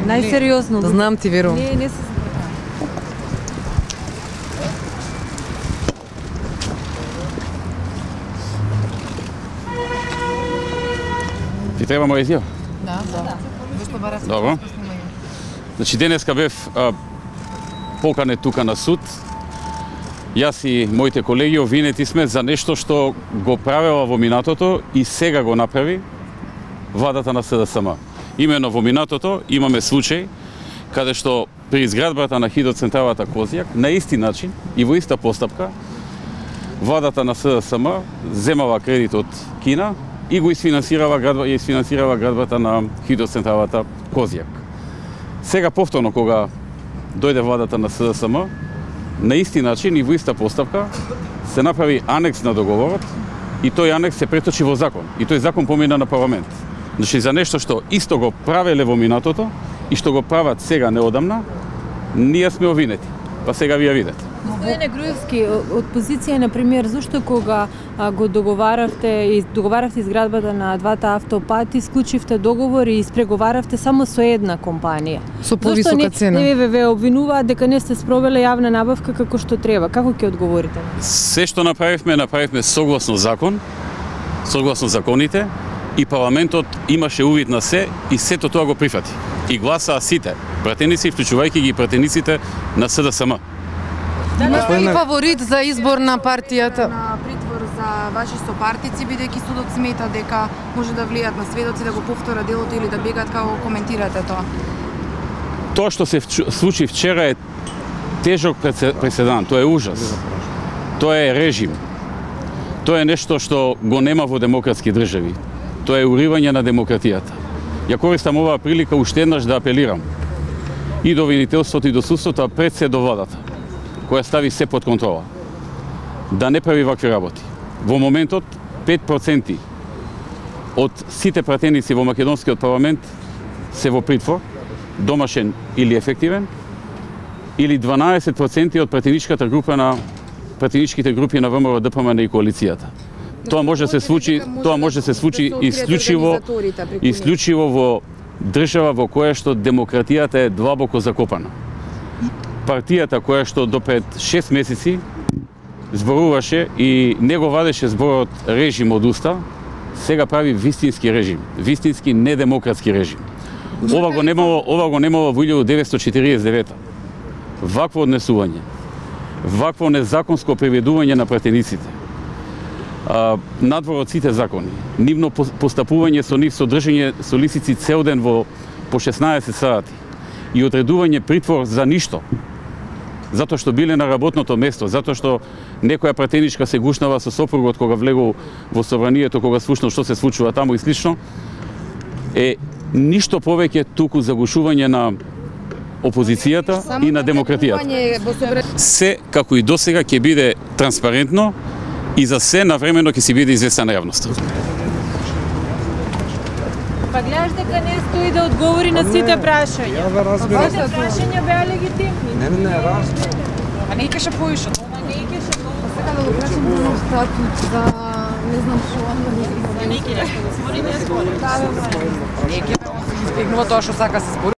Најсериозно. Знам, ти верувам. Не се Ти треба моја изјава? Да. Зашто барате? Добро. Значи, денеска бев поканет тука на суд. Јас и моите колеги обвинети сме за нешто што го правела во минатото и сега го направи владата на СДСМ. Имено во минатото имаме случај каде што при изградбата на хидроцентралата Козјак на исти начин и во иста постапка владата на СДСМ земала кредит од Кина и го isfinansirava градбата на хидроцентралата Козјак. Сега повторно кога дојде владата на СДСМ, на исти начин и во иста постапка се направи анекс на договорот и тој анекс се преточи во закон и тој закон помина на парламент. Значи за нешто што исто го правеле во минатото и што го прават сега неодамна, ние сме обвинети. Па сега ви ја видете. Господине Груевски, од позиција, например, зашто кога го договаравте изградбата на двата автопати, склучивте договор и испреговаравте само со една компанија? Со повисока цена. Зашто ве обвинуваат дека не сте спровеле јавна набавка како што треба? Како ќе одговорите? Се што направивме согласно закон, согласно законите, и парламентот имаше увид на се и сето тоа го прифати. И гласаа сите пратеници, вклучувајќи ги пратениците на СДСМ. Имате ли фаворит за избор на партијата? На притвор за ваши сопартици, бидејќи судот смета дека може да влијат на сведоци да го повторат делото или да бегат, како коментирате тоа? Тоа што се случи вчера е тежок преседан, тоа е ужас. Тоа е режим. Тоа е нешто што го нема во демократски држави. Тоа е уривање на демократијата. Ја користам оваа прилика уште еднаш да апелирам и до обвинителството и до судството, а пред се до владата, која стави се под контрола, да не прави вакви работи. Во моментот 5% од сите пратеници во македонскиот парламент се во притвор, домашен или ефективен, или 12% од пратеничките групи на ВМРО, ДПМН и коалицијата. Тоа може да се случи исклучиво во држава во која што демократијата е длабоко закопана. Партијата која што до пред 6 месеци зборуваше и не го вадеше зборот режим од уста, сега прави вистински режим, вистински недемократски режим. Ова го немало во 1949. Вакво однесување, вакво незаконско приведување на пратениците, надвор од сите закони, нивно постапување со нив, содржање со лисици цел ден по 16 сати и одредување притвор за ништо, затоа што биле на работното место, затоа што некоја пратеничка се гушнава со сопругот кога влегол во собранието, кога слушнал што се случува таму и слично, е ништо повеќе туку загушување на опозицијата и на демократијата. Се, како и досега, ќе биде транспарентно и за се навремено ќе си биде известена јавноста. Па гледаш дека не стои да одговори на сите прашања. Ја ве разбирам. Сите прашања беа легитимни. Не, разбирам. А не икаше поише. Сега да го прашам за статут, за не знам што, Неке избегнува тоа што сака се збори.